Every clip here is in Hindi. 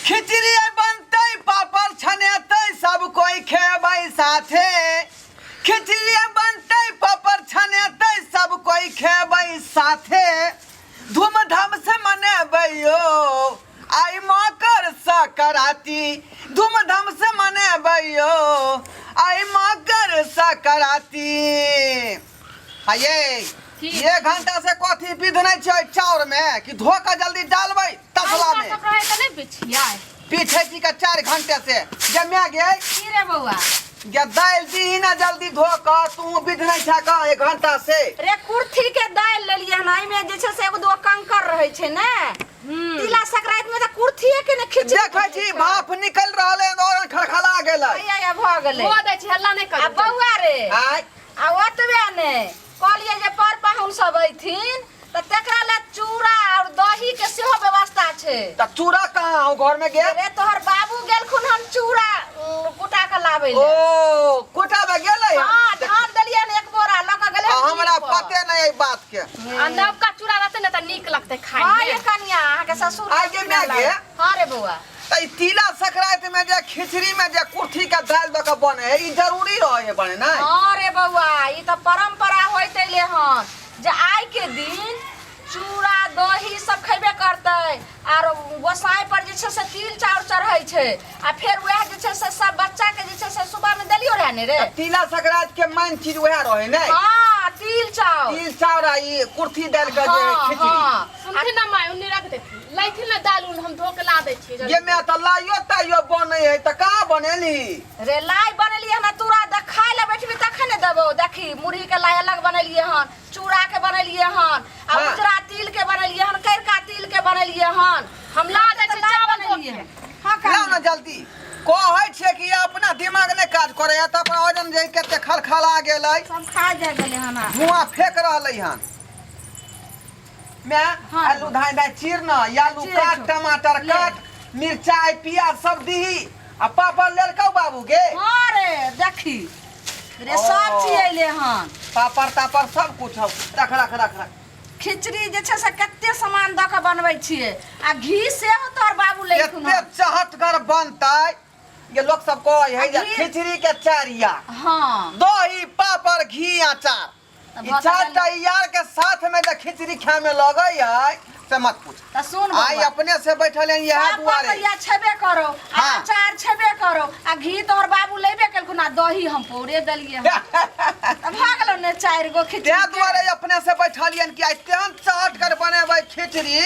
खिचड़ी बनते पापड़ छनेते सब कोई खेबै साथे। खिचड़ी बनते पापड़ छनेते सब कोई खेबै साथे। धूमधाम से मनेबै यो आई मकर संक्रांति। धूमधाम से मनेबै यो आई मकर संक्रांति। ये घंटा से कथी विधनै छै चाउर में कि धो के जल्दी डालबै तसला में। पीछे जी का 4 घंटे से जम्या गे की रे बउआ या दाल दी ना जल्दी धो के तू विधनै छै का 1 घंटा से। रे कुर्थी के दाल लेलिए हन एमे जे छै से एगो दो कंकर रहै छै ने। तिला संक्रांति में त कुर्थिए के ने खिचड़ी देखै छी भाप निकल रहले और खड़खड़ा गेलै। या भ गेलै हो दै छै हल्ला नै कर। आ बउआ रे आय आ ओतबे ने कहलिए जे पर पाहुन सब अइथिन त तकरा ले चूड़ा और दही के सेहो व्यवस्था छै। त चूड़ा कहां हो घर में गे? रे तोहर बाबू गेलखुन हम चूड़ा कुटा के लाबै ले। ओ कुटा में गेलै। हां धान दलिया ने 1 बोरा ल के गेलै। हमरा पते नै ए बात के। अंडा का चूड़ा रहते न त नीक लगते खाए हां में। ये कन्या अहाँ के ससुर आगे में गे। हां रे बउआ त तिला संक्रांति में जे खिचड़ी में जे कुर्थी का दाल द के बने है ई जरूरी रहे बने ना। हां रे बउआ ई त परंपरा होइत ले हन जे आइ के दिन चूड़ा दही सब खैबे करतै और गोसाई पर जे छै से तिल चाउर चढ़ै छै आ फेर वएह जे छै से सब बच्चा के जे छै से सुबह में देलियो रहे ने रे। तिला संक्रांति के मेन चीज वह रहे ने। हां तिल चाउर आ ई कुर्थी दाल के जे खिचड़ी। सुनथि ना माय उन्ने रख दे लैथि ना दाल उन हम धो के ला दै छी। ये में त लाइयो ताइयो बने है त का बनेली रे लाई बनेलिए हन तूरा द खाय ले बैठबी तखन ने देबो। देखी मुरही के लाई अलग बनेलिए हन चूड़ा के बनेलिए हन आ उजरा तिल के बनेलिए हन कैरका तिल के बनेलिए हन हम ला दे छी चावल बनेलिए हन। हां लाओ ना जल्दी कहै छै कि अपना दिमाग ने काज करे त अपन वजन जे कते खलखला गेलै सब खा जा गेले हन। धुआं फेंक रहलै हन। मैं आलू धाय धाय चीरना आलू काट टमाटर काट मिर्चाई प्याज सब दीही आ पापड़ लेलकौ बाबू गे। हां रे देखी रे सब चीज ले हन पापड़ तापड़ सब कुछ रख रख रख रख। खिचड़ी जे छै से कते सामान द के बनबै छियै आ घी सेहो तोहर बाबू लेखुन। कते चहटगर बनतै ये लोग सब कहै है जे खिचड़ी के चारिया। हां दही पापड़ घी अचार ई चारटा यार के साथ में जे खिचड़ी खाए में लगै है से मत पूछ। त सुन आई अपने से बैठल हैं यह दुआरे या छबे करो अचार छबे करो आ घी तोहर बाबू लेबे केलखुन आ दही हम पूरे दलिए त भागलो ने 4 गो खिचड़ी। ते दुआरे अपने से बैठलियन कि आई तेहन चहट कर बनेबै खिचड़ी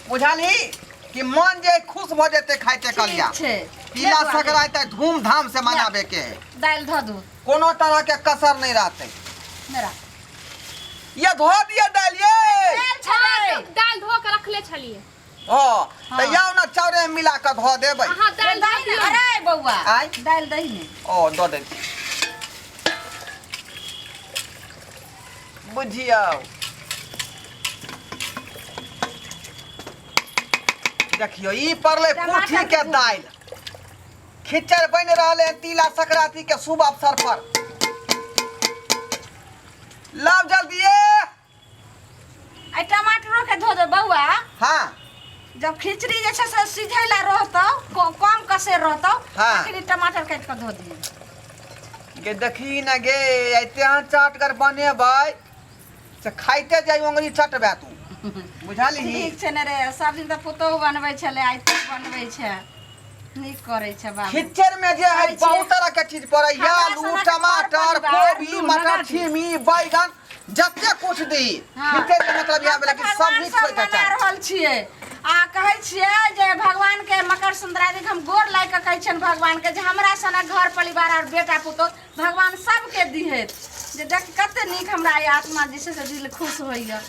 बुझाली कि मन जे खुश भ जेते खाइते कलिया। तिला संक्रांति धूमधाम से मनाबे के दाल ध दू कोनो तरह के कसर नहीं रहते। मेरा ये धो दिए दाल ये दाल धो के रखले छलिए। हां त याओ ना चाउरे में मिला के धो देबै। हां दाल दही अरे बउआ आई दाल दही ने ओ दो दे बुझियो देखियो ई परले कुर्थी के दाल खिचड़ बन रहले तिला संक्रांति के शुभ अवसर पर। लाओ जल्दी आई टमाटरो के धो दे बउआ। हां जब खिचड़ी जे छै से सिझैला रहतो कम कसे रहतो तखनी टमाटर काट के धो दिए। गे देखी ना गे एतेहन चाटगर बनेबै से खाइते जाई उंगली चटबे तू बुझाली। ठीक छै ने रे सब दिन त पुतौ बनबै छले आई तू बनबै छै नीक करे छै बाबू। खिचड़ में जे है बहुत तरह के चीज पड़ै है आलू टमाटर कोबी मटर छिमी बैगन जते कुछ दी खिचड़ के मतलब यह भेलै कि सब मिक्स होय के चाही। रहल छियै आ कहै छियै जे भगवान के मकर संक्रांति हम गोर लाग के कहै छियन भगवान के जे हमरा सना घर परिवार और बेटा पुतौ भगवान सबके दिहे जे देख कते नीक हमरा आत्मा जे छै से दिल खुश होइया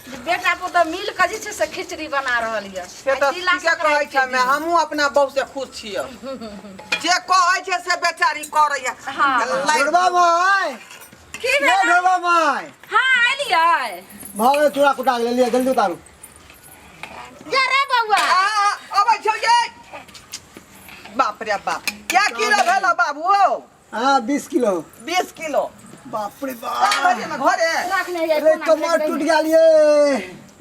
जे बेटा पुतौ मिल के जे छै से खिचड़ी बना रहल या। से त ठीके कहै छै मैं हमहू अपना बहू से खुश छियै जे कहै छै से बेचारी करै है। हां ढोरबा माय की भेल ढोरबा माय हां एलियै भावे चूड़ा कुटा ले लिया जल्दी उतारू। जा रे बउआ अबै छौ ये बाप रे बाप क्या किलो भेला बाबू। हां 20 किलो 20 किलो बाप रे बाप। घरे रखने ये अरे कमर टूट गेलिए।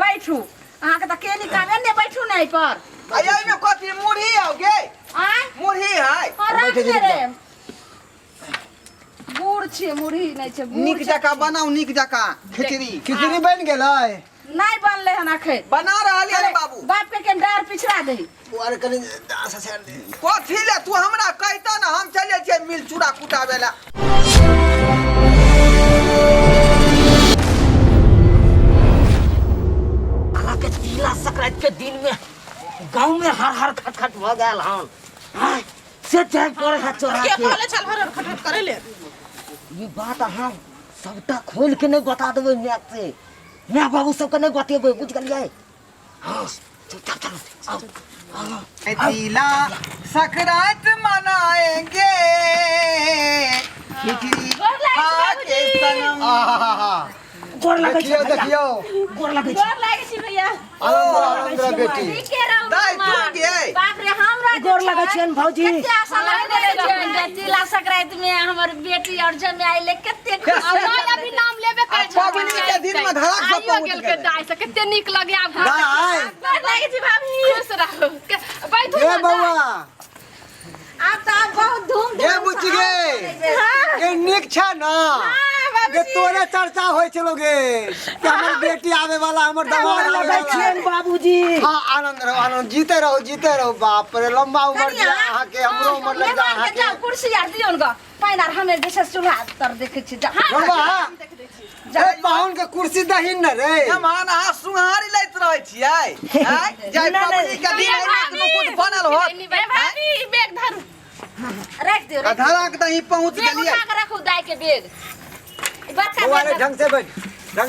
बैठू अहाँ के त के निकाले ने बैठू नै पर आई में कथी मुरही हो बैठे रे जी गुड़ छे मुरही नहीं छे गुड़ नीक छे। जका बनाऊ नीक जका खिचड़ी खिचड़ी बन गेलै नहीं बनले हन अखे बना रहलिए रे बाबू बाप के डार पिछड़ा दे और कनी दास से दे कथी ले तू हमरा कहता ना हम चले छिए मिल चूड़ा कुटावे ला के तिला संक्रांति के दिन में गांव में हर हर खटखट भ गेल हन हाय से जाय पड़े है चोरा के चल हर खटखट करे ले ये बात हम सबटा खोल के नहीं बता देबे मैया से मैया बाबू सबके नहीं बतेबे बुझ गेलिए हां चल चल आओ तिला संक्रांत मनाएंगे खिचड़ी खा के सनम गोर लगे देखियो देखियो गोर लगे गोर लागे छी भैया आनंद बेटी ठीक है रहू दाई तू गे बाप रे हमरा गोर लगे छन भौजी कते आशा लगे रे तिला संक्रांति में हमर बेटी और जमे आइले कते खुश नहीं अभी नाम लेबे करे पबनी के दिन में धड़क सब आइयो गेल के दाई से कते नीक लगे आब घर दाई गोर लागे छी भाभी खुश रहो बैठो ए बउआ आप तो आप बहुत धूम ए बुच्ची गे के नीक छ ना के तोरे चर्चा होय छलो गे कि हमर बेटी आवे वाला हमर दमाद गोर आवे लगे वाला छन बाबूजी हां आनंद जीते रहो बाप रे लंबा उम्र दे अहाँ के हमरो उम्र लग जा अहाँ के जाओ कुर्सी यार दियोन ग पैनार हमें जैसे चूल्हा तर देखे छी जा बउआ ए पाहुन के कुर्सी दहिन न रे मेहमान आ सुहारी लैत रहै छियै हैं जय पबनी के दिन में कुछ बनल होत ए भाभी बैग धरू रख दियो धरा के तही पहुंच बेग गेलिए उठा के रखो दाई के बेग बच्चा बउआ रे ढंग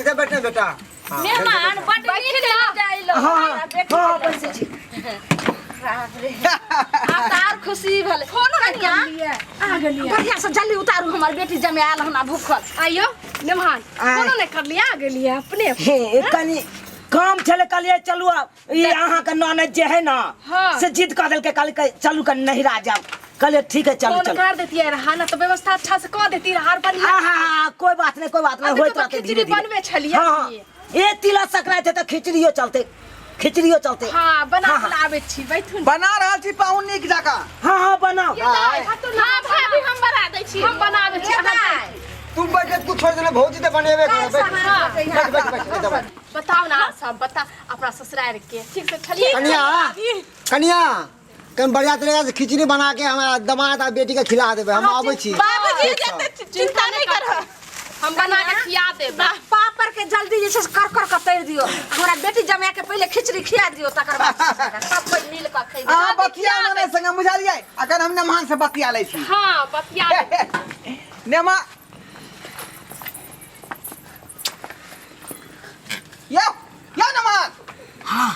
से बैठ बेटा मेहमान बट नीक जाइलो हां बस छी बाप रे आप तार खुशी भले फोन कनिया आ गेलिए बढ़िया से जल्दी उतारू हमर बेटी जमे आल हना भूखल आइयो नेमान कोनो ने कर लिया गेलिए अपने हे कनी काम चले कलिए चलू अब ये अहाँ के ननद जे है ना हाँ। से जिद कर देलके कल के चलू के नहीं रह जाओ कल ठीक है चलू फोन चलू कर देती है रहा ना तो व्यवस्था अच्छा से कर देती रहा हर बनिया हाँ कोई बात नहीं अभी होइत तो रहते खिचड़ी बनबे छलिए हाँ ये तिला संक्रांति है तो खिचड़ियो चलते हां बना हाँ, हाँ। लावे छी बैठू बना रहल छी पाहुन नीक जका हाँ बनाओ हां भाभी हम बना दै छी हम बनावे छी तुम बैठ तू छोड़ देना भौजी तो बनेबे कर बैठ बताओ ना सब बता अपना ससुराल के ठीक से छलिए कन्या कन बढ़िया तरीका से खिचड़ी बना के हमरा दामाद आ बेटी के खिला देबे हम आबै छी बाबूजी चिंता नहीं कर हम बना के खिया देब पापड़ के जल्दी जैसे कर कर तैर दियो हमरा बेटी जमे के पहले खिचड़ी खिया दियो तकर बाद सब कोई मिल के खाई आ बतिया मने संग बुझालिए अगर हम मेहमान से बतिया लै छी हां बतिया नेमा यो नमान हाँ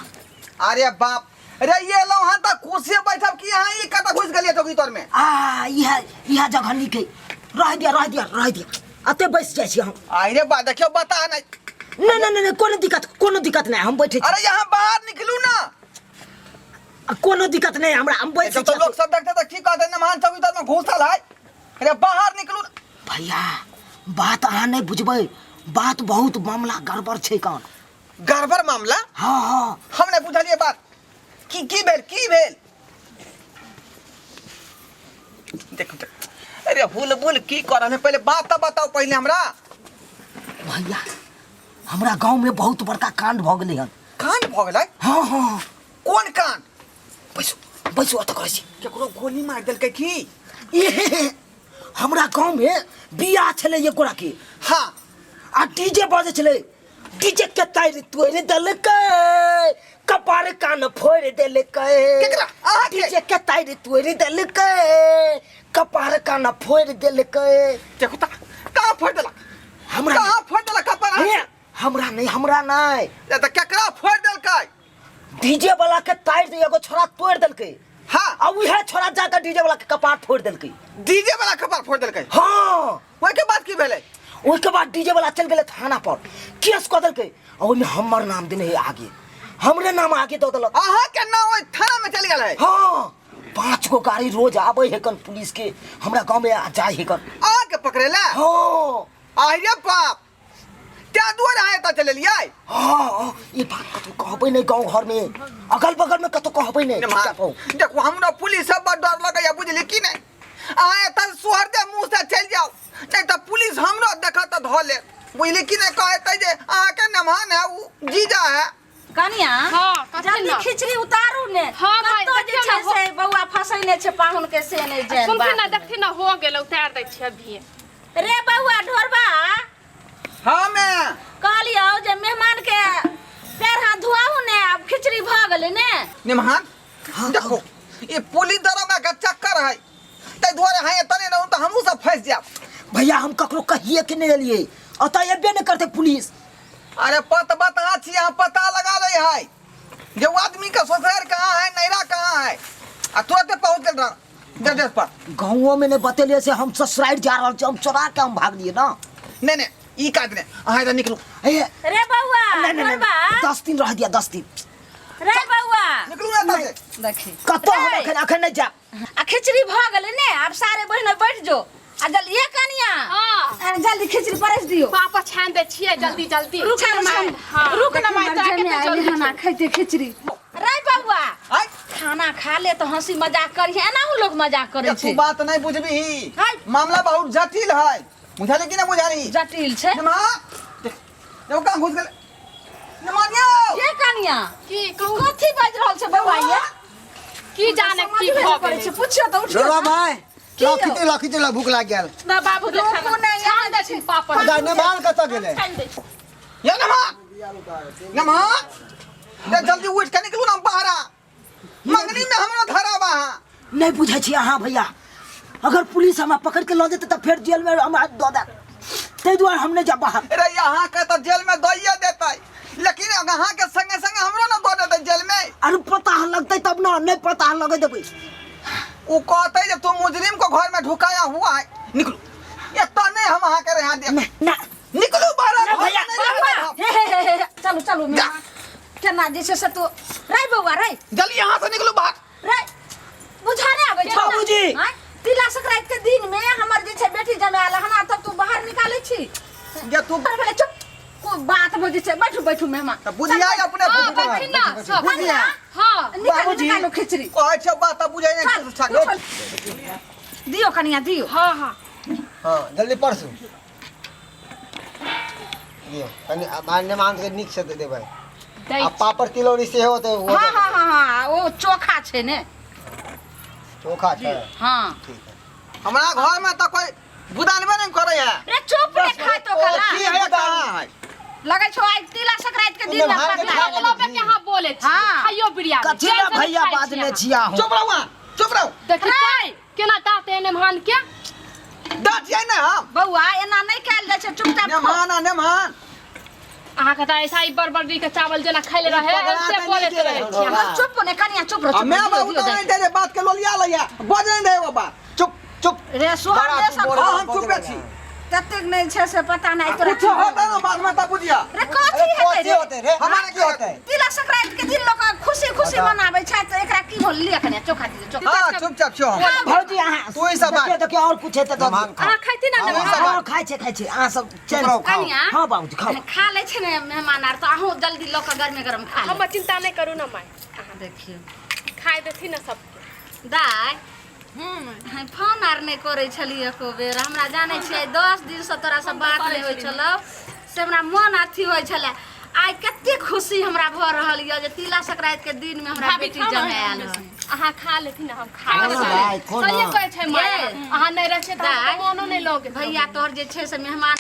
अरे बाप अरे ये लो हां तक कुर्सी बैठब कि यहां ई कत घुस गेलिए तो भीतर में यह जगह निके रह दिया अते बैठ जाय छी हम अरे बा देखियो बता नहीं कोनो दिक्कत नहीं हम बैठे छी अरे यहाँ बाहर निकलू ना कोनो दिक्कत नहीं हमरा हम बैठे तो लोग सब देखते तो की कहते मेहमान सब इधर में घुसल है अरे बाहर निकलू ना भैया बात अहाँ नहीं बुझबै बात बहुत मामला गड़बड़ छै कौन गड़बड़ मामला हाँ हमने बुझलिए बात की भेल देखो अरे हुल की कर रहे पहले बात तो बताओ पहले हमरा भैया हमरा गांव में बहुत बड़का कांड भ गेलै हन कांड भ गेलै हाँ कोन कांड बैसो अत कहै छी केकरो गोली मार देलकै की हमरा गांव में बियाह छलै एकोरा के हाँ आ डीजे बजे छलै डीजे के तार तोड़ देलकै कपार कान फोड़ देलकै केकरा अहाँ के डीजे के तार तोड़ देलकै कपार कान फोड़ देलकै देखो ता कहां फोड़ देलक हमरा कहां फोड़ देलक कपार हमरा नहीं ये तो केकरा फोड़ देलकै डीजे वाला के तार से एगो छोरा तोड़ देलकै हाँ आ उहे छोरा जाकर डीजे वाला के कपार फोड़ देलकै डीजे वाला कपार फोड़ देलकै हाँ ओइ के बाद की भेलै उसके बाद डीजे वाला चल गए थाना पर केस कर देलकै और ओइमे हमर नाम देने है आगे हमरे नाम आगे दो देलक अहाँ के नाम ओइ थाना में चल गेल है हाँ 5 गो गाड़ी रोज आवे है कन पुलिस के हमरा गांव में आ जाए है कन आके पकड़ेला हाँ अरे बाप क्या दूर आए तो चले लिया हाँ ये बात कतो कहबै नहीं गांव घर में अगल बगल में कतो कहबै नहीं देखो हमरा पुलिस सब बड़ डर लगैया बुझली की नहीं आए त सोहर दे मुंह से चल जाओ नहीं तो पुलिस हमरो देखा त धो ले बुझली कि नहीं कहते जे आ के नमहान है उ जीजा है कनिया हाँ, कथी जल्दी ना? खिचड़ी उतारू ने हाँ, भाई, कत्तो जे देखियौ छै ना, से बौआ फसैले छै पाहुन के से नहीं जाय सुनती ना देखती ना हो गेल उतार दै छी अभी रे बौआ ढोरबा हां मैं कहलियो जे मेहमान के पैर हाथ धुआहू ने अब खिचड़ी भ गेलै ने नमहान देखो ये पुलिस दरोगा का चक्कर है तै दुआरे हाय तने रहू त हमहू सब फंस जाब भैया हम ककरो कहिए के नहीं एलिए अतः एबे नहीं करते पुलिस। अरे पत बता छी हम पता लगा ले है जो आदमी का ससुर कहां है नैरा कहां है आ तुरंत पहुंच गेल रह जज पर गाँवों में ने बतेलिए से हम ससुराल जा रहल छी हम चोरा के हम भाग लिए ना। नहीं नहीं ई काट ने अहाँ इधर निकलू ए, रे बौआ नहीं, नहीं, ढोरबा नहीं, 10 दिन रह दिया 10 दिन रे बौआ निकलू ना इधर से देखी कतो हम अखन नहीं जा। आ खिचड़ी भ गेलै ने अब सारे बहिन बैठ जो आ जल्दी ये कनिया हाँ। जल्दी खिचड़ी परस दियो पापा छान दे छिए जल्दी जल्दी रुक ना माय रुक ना माय जल्दी खाना खाइते खिचड़ी रे बौआ आई खाना खा ले तो हंसी मजाक करिए एना उ लोग मजाक करे तू छै बात नहीं बुझबी हाय। मामला बहुत जटिल है बुझाली कि नहीं बुझाली जटिल छै नमा देखो कहां घुस गेल नमानियो ये कनिया की कहू कथी बाज रहल छै बौआ ये की जाने की समझ भ करे गेल छै पूछियो तो उठियो ढोरबा भाई की यौ? लखी चला भूख लाग गेल ना बाबू रुकू देखा नहीं, छान दे छी पापा जा नेमाल कत गेले छान दे ये नमा नमा ले जल्दी उठ के निकलू ना बाहर मंगनी में हमरा धरा बा नहीं बुझे छी अहाँ भैया अगर पुलिस हमरा पकड़ के लो देते तो फिर जेल में हमरा दो दे ते दुआरे हम नहीं जा बाहर। अरे यहाँ के तो जेल में दइए देता लेकिन यहाँ के संगे संगे हमरो ना दो देते जेल में अरे पता लगते तब ना नहीं पता लगे देबे वो कहते जे तू मुजरिम को घर में ढुकाया हुआ है निकलो ये तो नहीं हम वहाँ के यहाँ दे ना निकलो बाहर भैया, हे, चलो चलो जा। केना जे छै से तू रे बौआ रे जल्दी यहाँ से निकलो बाहर रे बुझा नहीं आबै छौ बाबूजी। हैं? तिला संक्रांति के दिन में हमर जे छै बेटी जमायल हना तब तू बाहर निकालै छी जे तू पहिले चुप को बात बुझै छै बैठू बैठू मेहमान तो बुझिया अपने हां बैठी ना सब बुझिया हां निकालो निकालो खिचड़ी कहे छे बात बुझाई नहीं चल, चल। दियो कनिया दियो हां हां हां जल्दी परसू दियो कनी मान्य मान के नीक से दे दे भाई दै आ पापड़ तिलौरी से होते वो हाँ हाँ हाँ हाँ ओ चोखा छै ने चोखा छै हाँ ठीक है हमारा घर में तो कोई बुदानबे नहीं करे है रे चुप रे खाय तो खला की है कहां है लगे छो आज तिला संक्रांति के दिन में भाग पकड़ा खा चलो बे के हां बोले छी हाँ। खाइयो बिरिया कथी ना भैया बाद में छिया हूं चुप रहो चुप रहो देखी पाई केना ताते ने मान के डट जाए ना हम बौआ एना नहीं कैल जाय छै चुपचाप खो। ने मान अहाँ के त ऐसा ही बरबरी के चावल जना खाइले रहे ऐसे बोले रहे छी हाँ, चुप ने कनिया चुप रहो मैं बाबू तो नहीं दे बात के लोलिया लइया बज नहीं दे वो बात चुप चुप रे सोहर बड़ा दे तू सब बोल हां हम चुप छी ततेक नहीं छै से पता नहीं तोरा कुछ होता ना बात में तो बुझिया रे कथी अरे हेतै कोची रे होते रे हमारा की होते तिला संक्रांति के दिन लोग खुशी खुशी मनाबै छै तो एकरा की बोल लिया कनिया चोखा दे चोखा हां चुपचाप छो भौजी अहाँ तू ही सब बात। देखिए और कुछ है तो दो मेहमान खा अहाँ खाइती ना हाँ, ना हां खाइ छै अहाँ सब चल खाओ, खाओ। कनिया हां बाबूजी खाओ खा ले छै ने मेहमान आर तो अहूँ जल्दी लोग गरमे गरम खा ले हम चिंता नहीं करू ना माय अहाँ देखियो खाइ देथी ना सबके दाय फोन आर नहीं करे छलिए एको बेर हमरा जाने छियै 10 दिन से तोरा से बात नहीं होय छलो से हमरा मन अथी होय छले आइ कते खुशी हमरा भ रहल य जे तिला संक्रांति के दिन में हमरा बेटी जमायल है अहाँ खा लेथी ना हम खा हाँ, लेथी दाय, खो ना। सही कहै छै माय ये। अहाँ नहीं रहे त दाय। मनो नहीं लोगे भैया तोहर जे छै से मेहमान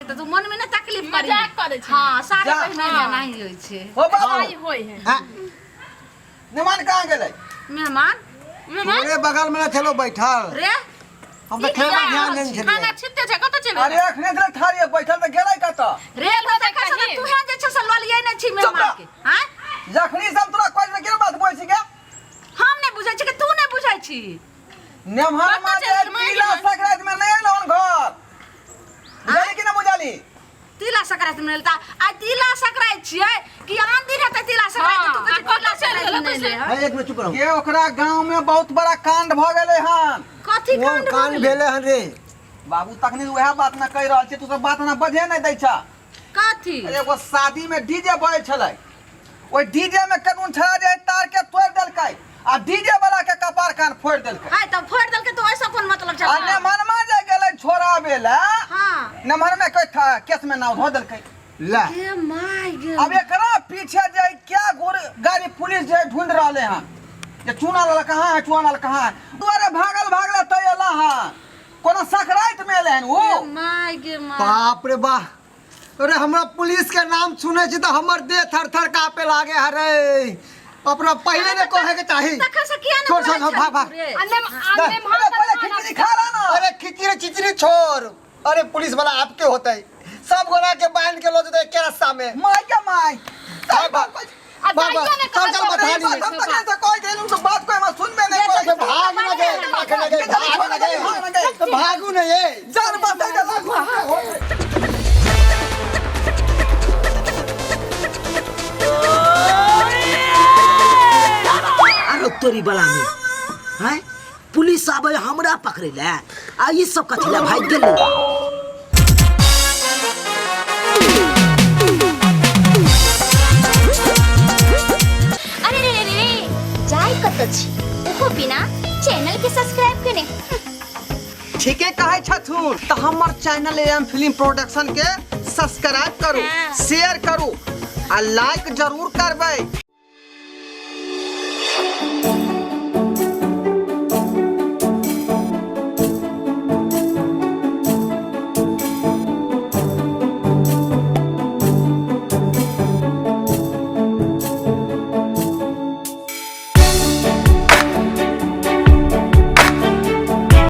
तो तू मन में ना तकलीफ करी मजाक करे छै। हां सारे जा। बहिन में नहीं होय छै हो बाबू सही होय है हां निमान कहां गेले मेहमान मेरे बगल में चलो बैठल रे हम तो खेल में ध्यान नहीं खाना छलिए छिते छै कत चले अरे अखने से थारी बैठल त गेलै कत रे तो देखै छ तू हे जे छै से ललियै नै छी मेहमान के हां जखनी सब तोरा कोई के बात बोल छी के हम नहीं बुझै छी कि तू नहीं बुझै छी नेमहर कतऽ माते चलि गेलै? तिला संक्रांति में नहीं लोन घर बुझाली कि ना बुझाली तिला संक्रांति में लेता आ तिला संक्रांति छियै कि आन दिन हेतै तिला संक्रांति तू कहै तिला संक्रांति नहीं ले हां एक मिनट चुप रहो के ओकरा गांव में बहुत बड़ा कांड भ गेलै हन कथी वो कांड कान भेले हन रे बाबू तखनी वह बात ना कह रहल छी तू सब बात ना बजे नहीं दै छ कथी एगो शादी में डीजे बजै छलै ओइ डीजे में कानून छड़ा जे तार के तोड़ देलकै आ डीजे वाला के कपार कान फोड़ देलकै हाय तो फोड़ देलके तो ऐसा कौन मतलब चल अन्य मनमा जे गेलै छोड़ाबे ला हां नमहर में कोई था केस में नाव धो देलकै ला के माय गे अब एकरा पीछे जे क्या गाड़ी पुलिस जे ढूंढ रहले हैं ये चूना वाला कहाँ है चूना वाला कहाँ है दुआरे भागल तय अला हां कोनो सकराइत में लेन वो माय गे माय बाप रे बाप अरे हमरा पुलिस के नाम सुने छी तो हमर देह थर थर कापे लागे हरे अपना पहले ने कहे के चाही तखन से किया छोड़ छोड़ भाग भाग अन्ने पहले खिचड़ी खा रहा ना अरे खिचड़ी चिचड़ी छोड़ अरे पुलिस वाला आपके होता है सब गोरा के बांध के लो देते हैं के रास्ता में माय के माय भाग भाग भाग चल चल बता दी हम तक ऐसा कोई देलू तो बात कोई मैं सुन में नहीं पड़े भाग ना गए भाग ना गए भागू नहीं ये जान बता दे अरे तोरी बला में हैं पुलिस आबे हमरा पकड़े ले आ ई सब कथिला भाग गेल अरे रे रे रे जाय कत छी ओहो बिना चैनल के सब्सक्राइब करे ठीके कहे छथुन तो हमर चैनल एम फिल्म प्रोडक्शन के सब्सक्राइब करू शेयर करू आ लाइक जरूर करबै